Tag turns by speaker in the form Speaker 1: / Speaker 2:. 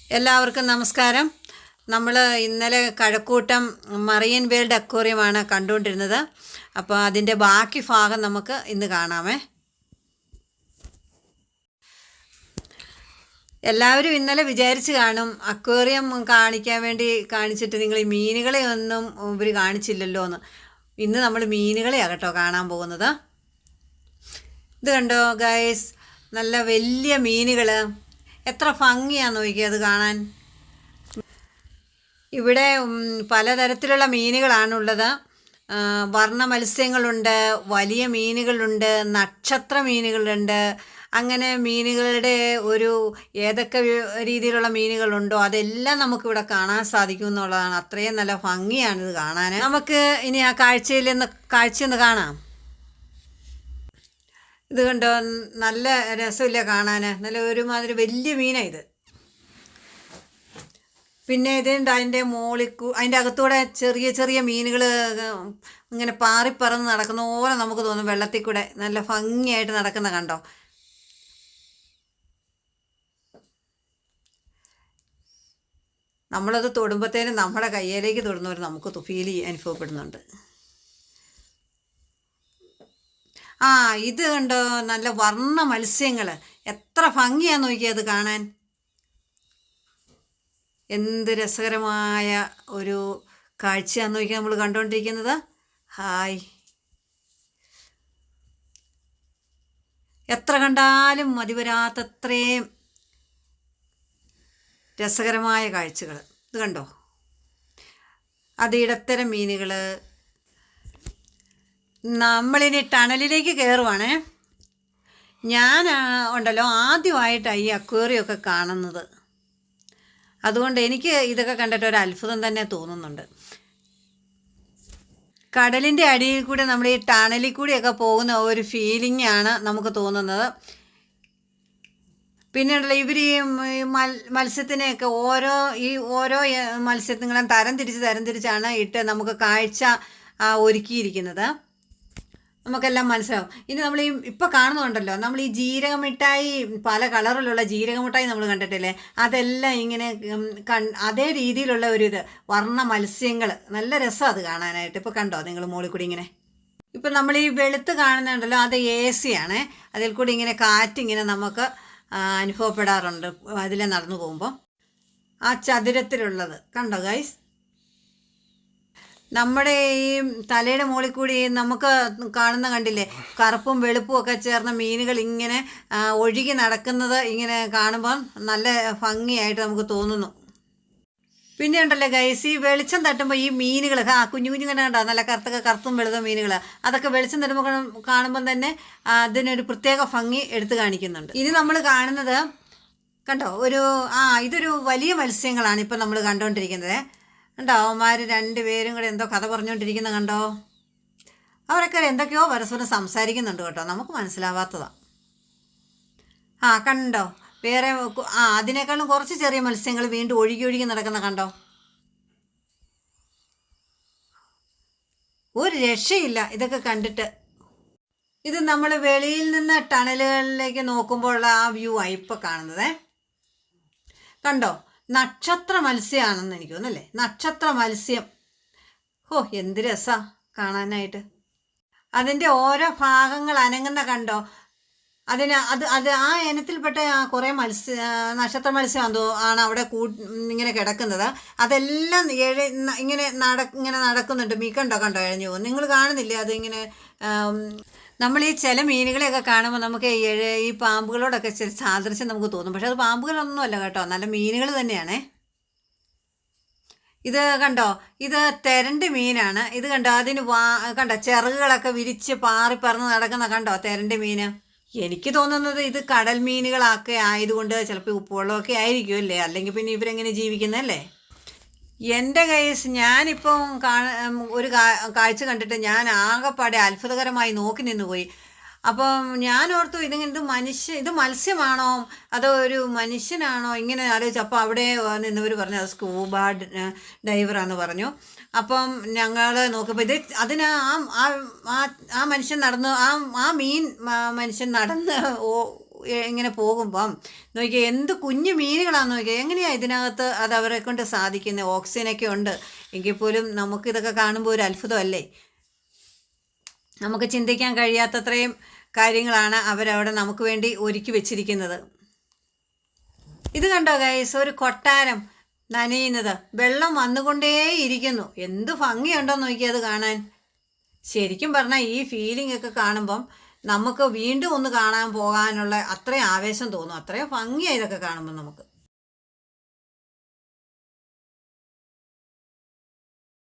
Speaker 1: എല്ലാവർക്കും നമസ്കാരം. നമ്മൾ ഇന്നലെ കഴക്കൂട്ടം മറൈൻ വേൾഡ് അക്വേറിയമാണ് കണ്ടുകൊണ്ടിരുന്നത്. അപ്പോൾ അതിൻ്റെ ബാക്കി ഭാഗം നമുക്ക് ഇന്ന് കാണാമേ. എല്ലാവരും ഇന്നലെ വിചാരിച്ച് കാണും അക്വേറിയം കാണിക്കാൻ വേണ്ടി കാണിച്ചിട്ട് നിങ്ങൾ ഈ മീനുകളെ ഒന്നും ഇവർ കാണിച്ചില്ലല്ലോ എന്ന്. ഇന്ന് നമ്മൾ മീനുകളെയാണ് കേട്ടോ കാണാൻ പോകുന്നത്. ഇത് കണ്ടോ ഗൈസ്, നല്ല വലിയ മീനുകൾ, എത്ര ഭംഗിയാണെന്ന് നോക്കിയത് അത് കാണാൻ. ഇവിടെ പലതരത്തിലുള്ള മീനുകളാണുള്ളത്. വർണ്ണ മത്സ്യങ്ങളുണ്ട്, വലിയ മീനുകളുണ്ട്, നക്ഷത്ര മീനുകളുണ്ട്. അങ്ങനെ മീനുകളുടെ ഒരു ഏതൊക്കെ രീതിയിലുള്ള മീനുകളുണ്ടോ അതെല്ലാം നമുക്കിവിടെ കാണാൻ സാധിക്കും എന്നുള്ളതാണ്. അത്രയും നല്ല ഭംഗിയാണിത് കാണാൻ. നമുക്ക് ഇനി ആ കാഴ്ചയൊന്ന് കാണാം. ഇത് കണ്ടോ, നല്ല രസമില്ല കാണാൻ. നല്ല ഒരുമാതിരി വലിയ മീനാണ് ഇത്. പിന്നെ ഇതുണ്ട് അതിൻ്റെ അതിൻ്റെ അകത്തൂടെ ചെറിയ ചെറിയ മീനുകൾ ഇങ്ങനെ പാറിപ്പറന്ന് നടക്കുന്ന പോലെ നമുക്ക് തോന്നും. വെള്ളത്തിൽ കൂടെ നല്ല ഭംഗിയായിട്ട് നടക്കുന്ന കണ്ടോ. നമ്മളത് തൊടുമ്പോഴത്തേനും നമ്മുടെ കയ്യിലേക്ക് തൊടുന്നവർ നമുക്ക് ഫീൽ അനുഭവപ്പെടുന്നുണ്ട്. ഇത് കണ്ടോ, നല്ല വർണ്ണ മത്സ്യങ്ങൾ, എത്ര ഭംഗിയാന്ന് നോക്കിയത് കാണാൻ. എന്ത് രസകരമായ ഒരു കാഴ്ചയാന്ന് നോക്കിയാൽ നമ്മൾ കണ്ടുകൊണ്ടിരിക്കുന്നത്. ഹായ്, എത്ര കണ്ടാലും മതി വരാത്തത്രയും രസകരമായ കാഴ്ചകൾ. ഇത് കണ്ടോ, അത് ഇടത്തരം മീനുകൾ. നമ്മളിനി ടണലിലേക്ക് കയറുവാണേ. ഞാൻ ഉണ്ടല്ലോ ആദ്യമായിട്ടാണ് ഈ അക്വേറിയമൊക്കെ കാണുന്നത്. അതുകൊണ്ട് എനിക്ക് ഇതൊക്കെ കണ്ടിട്ട് ഒരു അത്ഭുതം തന്നെ തോന്നുന്നുണ്ട്. കടലിൻ്റെ അടിയിൽ കൂടെ നമ്മൾ ഈ ടണലിൽ കൂടിയൊക്കെ പോകുന്ന ഒരു ഫീലിംഗ് ആണ് നമുക്ക് തോന്നുന്നത്. പിന്നെയുള്ള ഇവർ ഈ മത്സ്യത്തിനെയൊക്കെ ഓരോ മത്സ്യത്തിനും തരം തിരിച്ചാണ് ഇട്ട് നമുക്ക് കാഴ്ച ഒരുക്കിയിരിക്കുന്നത്. നമുക്കെല്ലാം മനസ്സിലാവും. ഇനി നമ്മൾ ഇപ്പോൾ കാണുന്നുണ്ടല്ലോ, നമ്മൾ ഈ ജീരകമിഠായി, പല കളറിലുള്ള ജീരകമിഠായി നമ്മൾ കണ്ടിട്ടില്ലേ, അതെല്ലാം ഇങ്ങനെ അതേ രീതിയിലുള്ള ഇത് വർണ്ണ മത്സ്യങ്ങൾ. നല്ല രസം അത് കാണാനായിട്ട്. ഇപ്പോൾ കണ്ടോ നിങ്ങൾ മുകളിൽ കൂടി ഇങ്ങനെ. ഇപ്പം നമ്മൾ ഈ വെളുത്ത് കാണുന്നുണ്ടല്ലോ, അത് AC ആണ്. അതിൽ കൂടി ഇങ്ങനെ കാറ്റിങ്ങനെ നമുക്ക് അനുഭവപ്പെടാറുണ്ട് അതിലെ നടന്നു പോകുമ്പോൾ. ആ ചതുരത്തിലുള്ളത് കണ്ടോ ഗൈസ്. നമ്മുടെ ഈ തലയുടെ മുകളിൽ കൂടി നമുക്ക് കാണുന്ന കണ്ടില്ലേ, കറുപ്പും വെളുപ്പും ഒക്കെ ചേർന്ന മീനുകൾ ഇങ്ങനെ ഒഴുകി നടക്കുന്നത് ഇങ്ങനെ കാണുമ്പോൾ നല്ല ഭംഗിയായിട്ട് നമുക്ക് തോന്നുന്നു. പിന്നെ ഉണ്ടല്ലോ ഗൈസ്, ഈ വെളിച്ചം തട്ടുമ്പോൾ ഈ മീനുകൾ കുഞ്ഞു കുഞ്ഞു കണ്ടോ, നല്ല കറുത്തും വെളുത്ത മീനുകൾ, അതൊക്കെ വെളിച്ചം തട്ടുമ്പോൾ കാണുമ്പം തന്നെ അതിനൊരു പ്രത്യേക ഭംഗി എടുത്തു കാണിക്കുന്നുണ്ട്. ഇനി നമ്മൾ കാണുന്നത് കണ്ടോ, ഇതൊരു വലിയ മത്സ്യങ്ങളാണ് ഇപ്പം നമ്മൾ കണ്ടുകൊണ്ടിരിക്കുന്നത്. കണ്ടോ, അവന്മാർ രണ്ടുപേരും കൂടെ എന്തോ കഥ പറഞ്ഞുകൊണ്ടിരിക്കുന്ന കണ്ടോ. അവരൊക്കെ എന്തൊക്കെയോ പരസ്പരം സംസാരിക്കുന്നുണ്ട് കേട്ടോ, നമുക്ക് മനസ്സിലാവാത്തതാണ്. കണ്ടോ, വേറെ അതിനേക്കാളും കുറച്ച് ചെറിയ മത്സ്യങ്ങൾ വീണ്ടും ഒഴുകി നടക്കുന്ന കണ്ടോ. ഒരു രക്ഷയില്ല ഇതൊക്കെ കണ്ടിട്ട്. ഇത് നമ്മൾ വെളിയിൽ നിന്ന് ടണലുകളിലേക്ക് നോക്കുമ്പോഴുള്ള ആ വ്യൂ ആയി ഇപ്പോൾ കാണുന്നത്. കണ്ടോ, നക്ഷത്ര മത്സ്യമാണെന്ന് എനിക്ക് തോന്നുന്നല്ലേ, നക്ഷത്ര മത്സ്യം. എന്ത് രസാ കാണാനായിട്ട്. അതിൻ്റെ ഓരോ ഭാഗങ്ങൾ അനങ്ങുന്ന കണ്ടോ. അത് ആ ഇനത്തിൽപ്പെട്ട കുറേ നക്ഷത്ര മത്സ്യം ആണ് അവിടെ ഇങ്ങനെ കിടക്കുന്നത്. അതെല്ലാം ഇങ്ങനെ നടക്കുന്നുണ്ട്. കണ്ടോ എഴഞ്ഞു പോകും. നിങ്ങൾ കാണുന്നില്ലേ അതിങ്ങനെ. നമ്മൾ ഈ ചില മീനുകളെയൊക്കെ കാണുമ്പോൾ നമുക്ക് ഈ പാമ്പുകളോടൊക്കെ ചില സാദൃശ്യം നമുക്ക് തോന്നും. പക്ഷെ അത് പാമ്പുകളൊന്നുമല്ല കേട്ടോ, നല്ല മീനുകൾ തന്നെയാണേ. ഇത് കണ്ടോ, ഇത് തെരണ്ട് മീനാണ്. ഇത് കണ്ടോ, അതിന് കണ്ടോ ചിറകുകളൊക്കെ വിരിച്ച് പാറിപ്പറന്ന് നടക്കുന്ന കണ്ടോ തെരണ്ട് മീന്. എനിക്ക് തോന്നുന്നത് ഇത് കടൽ മീനുകളൊക്കെ ആയതുകൊണ്ട് ചിലപ്പോൾ ഉപ്പുവെള്ളമൊക്കെ ആയിരിക്കും അല്ലേ, അല്ലെങ്കിൽ പിന്നെ ഇവരെങ്ങനെ ജീവിക്കുന്നതല്ലേ. എൻ്റെ കേസ് ഞാനിപ്പം ഒരു കാഴ്ച കണ്ടിട്ട് ഞാൻ ആകെപ്പാടെ അത്ഭുതകരമായി നോക്കി നിന്ന് പോയി. അപ്പം ഞാൻ ഓർത്തു ഇത് മത്സ്യമാണോ അതോ ഒരു മനുഷ്യനാണോ ഇങ്ങനെ ആലോചിച്ചു. അപ്പോൾ അവിടെ നിന്നവർ പറഞ്ഞു അത് സ്കൂബ ഡൈവറാന്ന് പറഞ്ഞു. അപ്പം ഞങ്ങൾ നോക്കുമ്പോൾ അതിന് ആ മനുഷ്യൻ നടന്നു, മനുഷ്യൻ നടന്ന് ഇങ്ങനെ പോകുമ്പം നോക്കിയാൽ എന്ത് കുഞ്ഞു മീനുകളാണെന്ന് നോക്കിയാൽ എങ്ങനെയാണ് ഇതിനകത്ത് അത് അവരെ കൊണ്ട് സാധിക്കുന്നത്. ഓക്സിജനൊക്കെ ഉണ്ട് എങ്കിൽ പോലും നമുക്കിതൊക്കെ കാണുമ്പോൾ ഒരു അത്ഭുതമല്ലേ. നമുക്ക് ചിന്തിക്കാൻ കഴിയാത്തത്രയും കാര്യങ്ങളാണ് അവരവിടെ നമുക്ക് വേണ്ടി ഒരുക്കി വെച്ചിരിക്കുന്നത്. ഇത് കണ്ടോ ഗൈസ്, ഒരു കൊട്ടാരം നനയുന്നത്, വെള്ളം വന്നുകൊണ്ടേയിരിക്കുന്നു. എന്ത് ഭംഗിയുണ്ടോ നോക്കി അത് കാണാൻ. ശരിക്കും പറഞ്ഞാൽ ഈ ഫീലിംഗ് ഒക്കെ കാണുമ്പം നമുക്ക് വീണ്ടും ഒന്ന് കാണാൻ പോകാനുള്ള അത്രയും ആവേശം തോന്നും. അത്രയും ഭംഗിയാണ് ഇതൊക്കെ കാണുമ്പോൾ നമുക്ക്.